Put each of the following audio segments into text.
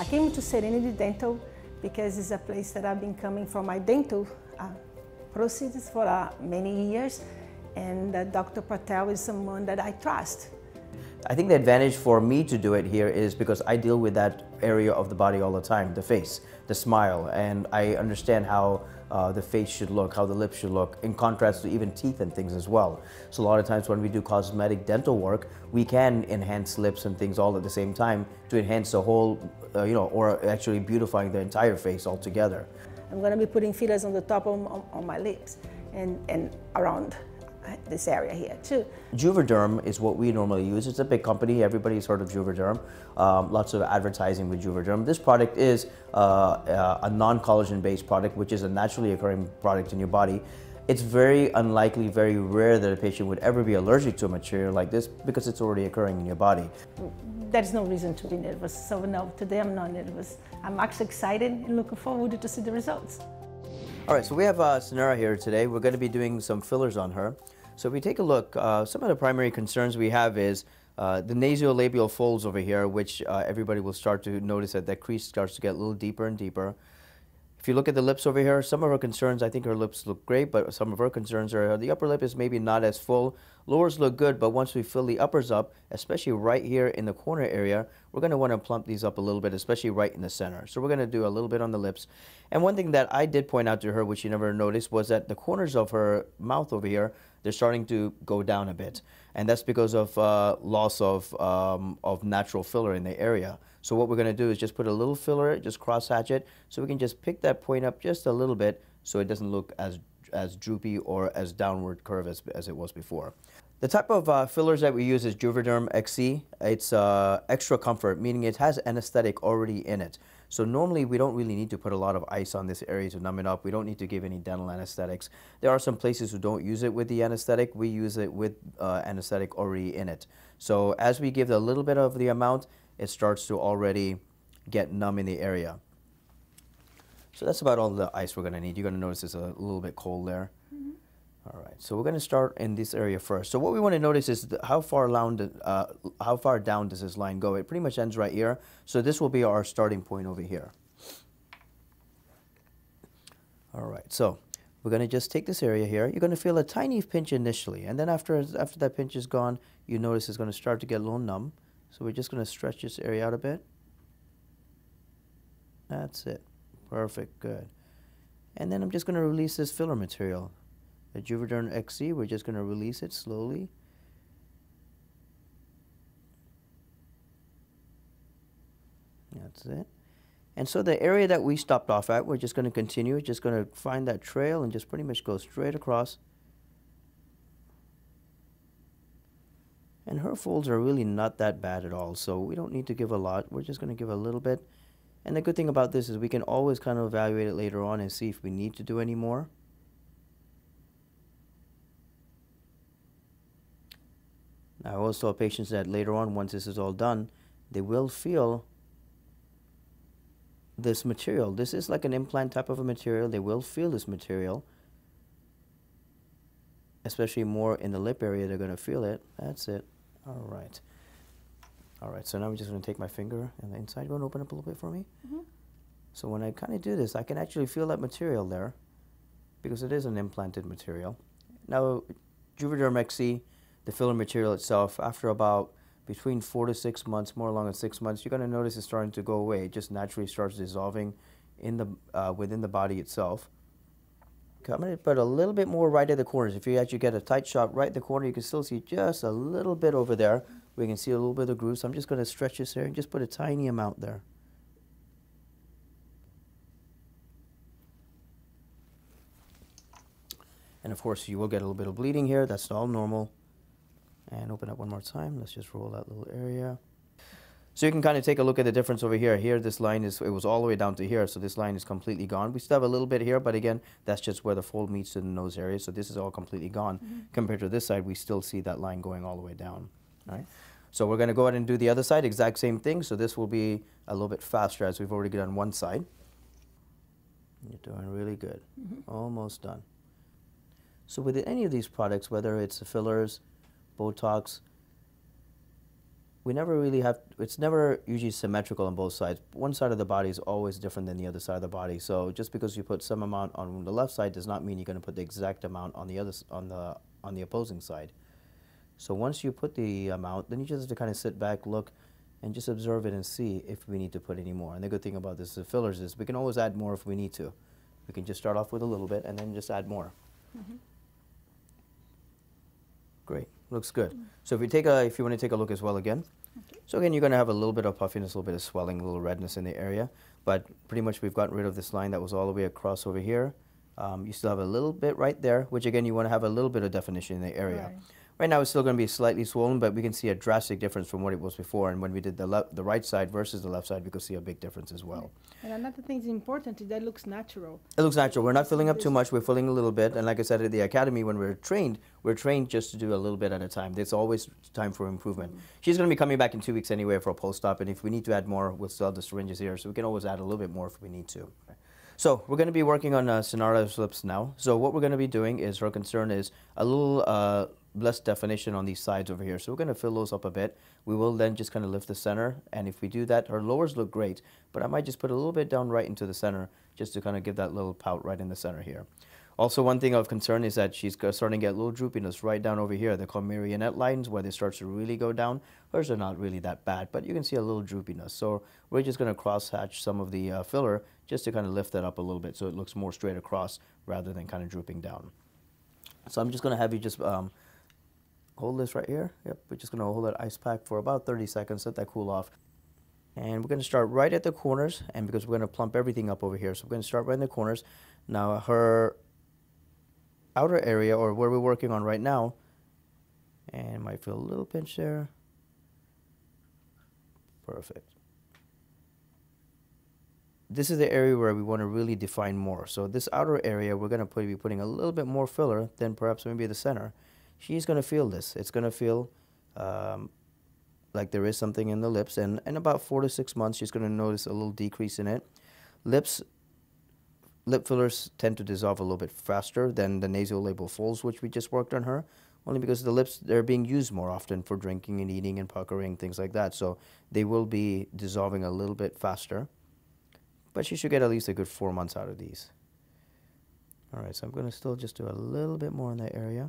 I came to Serenity Dental because it's a place that I've been coming for my dental procedures for many years, and Dr. Patel is someone that I trust. I think the advantage for me to do it here is because I deal with that area of the body all the time, the face, the smile, and I understand how the face should look, how the lips should look, in contrast to even teeth and things as well. So a lot of times when we do cosmetic dental work, we can enhance lips and things all at the same time to enhance the whole, or actually beautifying the entire face altogether. I'm going to be putting fillers on the top of my lips and around this area here too. Juvederm is what we normally use. It's a big company. Everybody's heard of Juvederm. Lots of advertising with Juvederm. This product is a non-collagen based product, which is a naturally occurring product in your body. It's very unlikely, very rare that a patient would ever be allergic to a material like this because it's already occurring in your body. There's no reason to be nervous. So no, today I'm not nervous. I'm actually excited and looking forward to see the results. All right, so we have Sonara here today. We're going to be doing some fillers on her. So if we take a look, some of the primary concerns we have is the nasolabial folds over here, which everybody will start to notice that crease starts to get a little deeper and deeper. If you look at the lips over here, some of her concerns, I think her lips look great, but some of her concerns are the upper lip is maybe not as full. Lowers look good, but once we fill the uppers up, especially right here in the corner area, we're going to want to plump these up a little bit, especially right in the center. So we're going to do a little bit on the lips. And one thing that I did point out to her, which she never noticed, was that the corners of her mouth over here, they're starting to go down a bit. And that's because of loss of natural filler in the area. So what we're going to do is just put a little filler, just cross hatch it, so we can just pick that point up just a little bit so it doesn't look as droopy or as downward curve as it was before. The type of fillers that we use is Juvederm XC. It's extra comfort, meaning it has anesthetic already in it. So normally we don't really need to put a lot of ice on this area to numb it up. We don't need to give any dental anesthetics. There are some places who don't use it with the anesthetic. We use it with anesthetic already in it. So as we give a little bit of the amount, it starts to already get numb in the area. So that's about all the ice we're going to need. You're going to notice it's a little bit cold there. Mm-hmm. All right, so we're going to start in this area first. So what we want to notice is how far down does this line go? It pretty much ends right here. So this will be our starting point over here. All right, so we're going to just take this area here. You're going to feel a tiny pinch initially, and then after that pinch is gone, you notice it's going to start to get a little numb. So we're just going to stretch this area out a bit. That's it. Perfect, good. And then I'm just going to release this filler material. The Juvederm XC, we're just going to release it slowly. That's it. And so the area that we stopped off at, we're just going to continue. Just going to find that trail and just pretty much go straight across. And her folds are really not that bad at all, so we don't need to give a lot. We're just going to give a little bit. And the good thing about this is we can always kind of evaluate it later on and see if we need to do any more. Now, I always tell patients that later on, once this is all done, they will feel this material. This is like an implant type of a material. They will feel this material, especially more in the lip area. They're going to feel it. That's it. All right. All right, so now I'm just going to take my finger and the inside. Go and open up a little bit for me. Mm-hmm. So when I kind of do this, I can actually feel that material there because it is an implanted material. Now, Juvederm XC, the filler material itself, after about between 4 to 6 months, more along than 6 months, you're going to notice it's starting to go away. It just naturally starts dissolving in the within the body itself. Okay, I'm going to put a little bit more right at the corners. If you actually get a tight shot right at the corner, you can still see just a little bit over there. We can see a little bit of the groove. So I'm just going to stretch this here and just put a tiny amount there. And of course, you will get a little bit of bleeding here. That's all normal. And open up one more time. Let's just roll that little area. So you can kind of take a look at the difference over here. Here, this line it was all the way down to here, so this line is completely gone. We still have a little bit here, but again, that's just where the fold meets to the nose area, so this is all completely gone. Mm-hmm. Compared to this side, we still see that line going all the way down. All right? So we're going to go ahead and do the other side, exact same thing, so this will be a little bit faster as we've already done one side. You're doing really good. Mm-hmm. Almost done. So with any of these products, whether it's the fillers, Botox, we never really have, it's never usually symmetrical on both sides. One side of the body is always different than the other side of the body. So just because you put some amount on the left side does not mean you're going to put the exact amount on the other, on the opposing side. So once you put the amount, then you just have to kind of sit back, look, and just observe it and see if we need to put any more. And the good thing about this fillers is we can always add more if we need to. We can just start off with a little bit and then just add more. Mm-hmm. Great, looks good. So if you want to take a look as well again. Okay. So again, you're going to have a little bit of puffiness, a little bit of swelling, a little redness in the area, but pretty much we've gotten rid of this line that was all the way across over here. You still have a little bit right there, which again, you want to have a little bit of definition in the area. Right now it's still going to be slightly swollen, but we can see a drastic difference from what it was before. And when we did the right side versus the left side, we could see a big difference as well. And another thing is important is that it looks natural. It looks natural. We're not filling up too much. We're filling a little bit. And like I said, at the academy, when we're trained just to do a little bit at a time. There's always time for improvement. She's going to be coming back in 2 weeks anyway for a post-op. And if we need to add more, we'll still have the syringes here. So we can always add a little bit more if we need to. So we're going to be working on Sonara's lips now. So what we're going to be doing is, her concern is a little less definition on these sides over here. So we're going to fill those up a bit. We will then just kind of lift the center. And if we do that, her lowers look great. But I might just put a little bit down right into the center just to kind of give that little pout right in the center here. Also, one thing of concern is that she's starting to get a little droopiness right down over here. They're called marionette lines, where they start to really go down. Hers are not really that bad, but you can see a little droopiness. So we're just going to cross-hatch some of the filler just to kind of lift that up a little bit so it looks more straight across rather than kind of drooping down. So I'm just going to have you just hold this right here. Yep, we're just going to hold that ice pack for about 30 seconds, let that cool off. And we're going to start right at the corners, and because we're going to plump everything up over here. So we're going to start right in the corners. Now her outer area, or where we're working on right now, and might feel a little pinch there. Perfect. This is the area where we want to really define more. So this outer area, we're going to be putting a little bit more filler than perhaps maybe the center. She's going to feel this. It's going to feel like there is something in the lips, and in about 4 to 6 months, she's going to notice a little decrease in it. Lip fillers tend to dissolve a little bit faster than the nasolabial folds, which we just worked on her, only because the lips, they're being used more often for drinking and eating and puckering, things like that. So they will be dissolving a little bit faster, but she should get at least a good 4 months out of these. All right, so I'm going to still just do a little bit more in that area.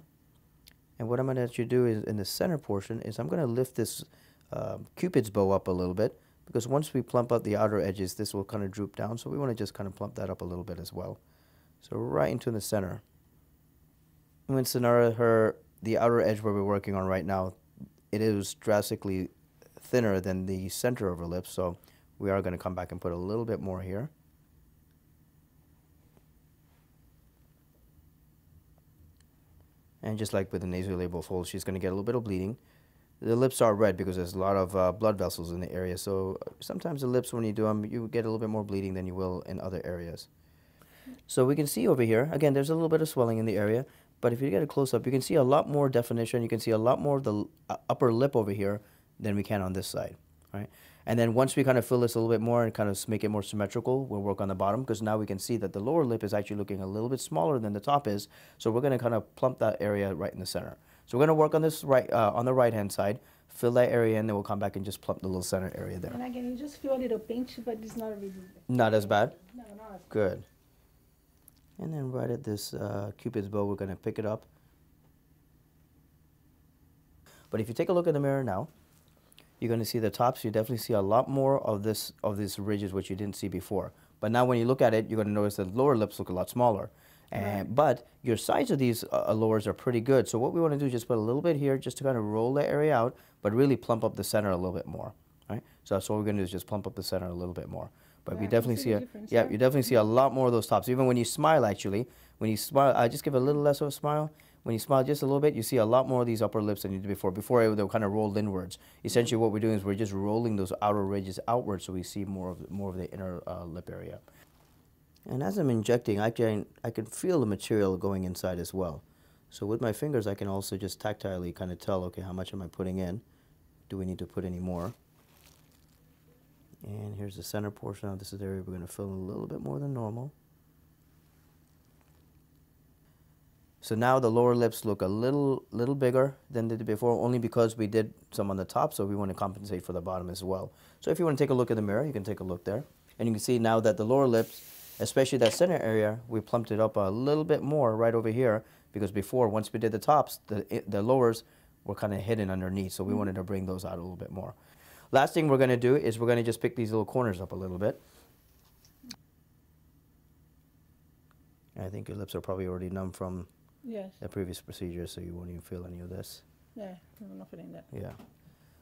And what I'm going to actually do is, in the center portion, is I'm going to lift this Cupid's bow up a little bit, because once we plump up the outer edges, this will kind of droop down. So we want to just kind of plump that up a little bit as well. So right into the center. When Sonara, the outer edge where we're working on right now, it is drastically thinner than the center of her lips. So we are going to come back and put a little bit more here. And just like with the nasolabial fold, she's going to get a little bit of bleeding. The lips are red because there's a lot of blood vessels in the area. So sometimes the lips, when you do them, you get a little bit more bleeding than you will in other areas. So we can see over here, again, there's a little bit of swelling in the area. But if you get a close-up, you can see a lot more definition. You can see a lot more of the upper lip over here than we can on this side. Right? And then once we kind of fill this a little bit more and kind of make it more symmetrical, we'll work on the bottom, because now we can see that the lower lip is actually looking a little bit smaller than the top is. So we're going to kind of plump that area right in the center. So we're going to work on this on the right-hand side, fill that area, and then we'll come back and just plump the little center area there. And again, you just feel a little pinch, but it's not really... Not as bad? No, not as bad. Good. And then right at this Cupid's bow, we're going to pick it up. But if you take a look in the mirror now, you're going to see the tops. You definitely see a lot more of these ridges, which you didn't see before. But now when you look at it, you're going to notice that the lower lips look a lot smaller. And, but your sides of these lowers are pretty good. So what we want to do is just put a little bit here just to kind of roll that area out, but really plump up the center a little bit more. Right? So that's what we're going to do, is just plump up the center a little bit more. But we definitely see you definitely see a lot more of those tops. Even when you smile, actually, when you smile, I just give a little less of a smile. When you smile just a little bit, you see a lot more of these upper lips than you did before. Before, they were kind of rolled inwards. Essentially, what we're doing is we're just rolling those outer ridges outwards, so we see more of the inner lip area. And as I'm injecting, I can feel the material going inside as well. So with my fingers, I can also just tactilely kind of tell, okay, how much am I putting in? Do we need to put any more? And here's the center portion of this area. We're going to fill in a little bit more than normal. So now the lower lips look a little bigger than they did before, only because we did some on the top, so we want to compensate for the bottom as well. So if you want to take a look in the mirror, you can take a look there. And you can see now that the lower lips, especially that center area, we plumped it up a little bit more right over here, because before, once we did the tops, the lowers were kind of hidden underneath, so we wanted to bring those out a little bit more. Last thing we're going to do is we're going to just pick these little corners up a little bit. I think your lips are probably already numb from the previous procedure, so you won't even feel any of this. Yeah, I'm not feeling that. Yeah.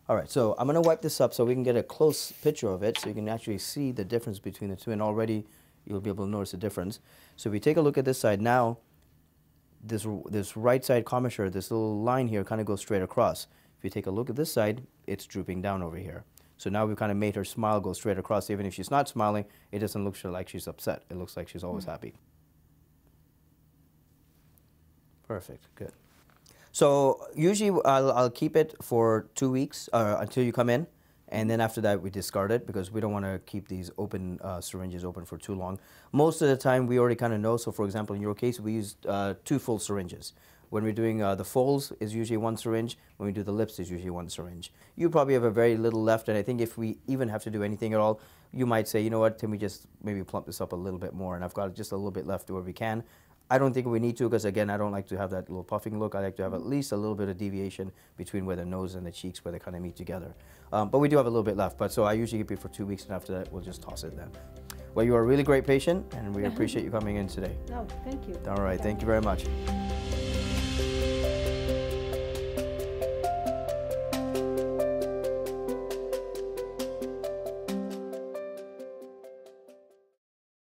All right, so I'm going to wipe this up so we can get a close picture of it so you can actually see the difference between the two, and already you'll be able to notice the difference. So if we take a look at this side now, this right side commissure, this little line here kind of goes straight across. If you take a look at this side, it's drooping down over here. So now we've kind of made her smile go straight across. Even if she's not smiling, it doesn't look like she's upset. It looks like she's always happy. Perfect, good. So usually I'll keep it for 2 weeks until you come in, and then after that we discard it because we don't want to keep these open syringes open for too long. Most of the time we already kind of know. So for example, in your case, we used 2 full syringes. When we're doing the folds, is usually 1 syringe. When we do the lips, is usually 1 syringe. You probably have a very little left, and I think if we even have to do anything at all, you might say, you know what, can we just maybe plump this up a little bit more? And I've got just a little bit left where we can. I don't think we need to, because again, I don't like to have that little puffing look. I like to have at least a little bit of deviation between where the nose and the cheeks, where they kind of meet together. But we do have a little bit left. But so I usually keep it for 2 weeks, and after that, we'll just toss it then. Well, you are a really great patient, and we appreciate you coming in today. No, thank you. All right, thank you very much.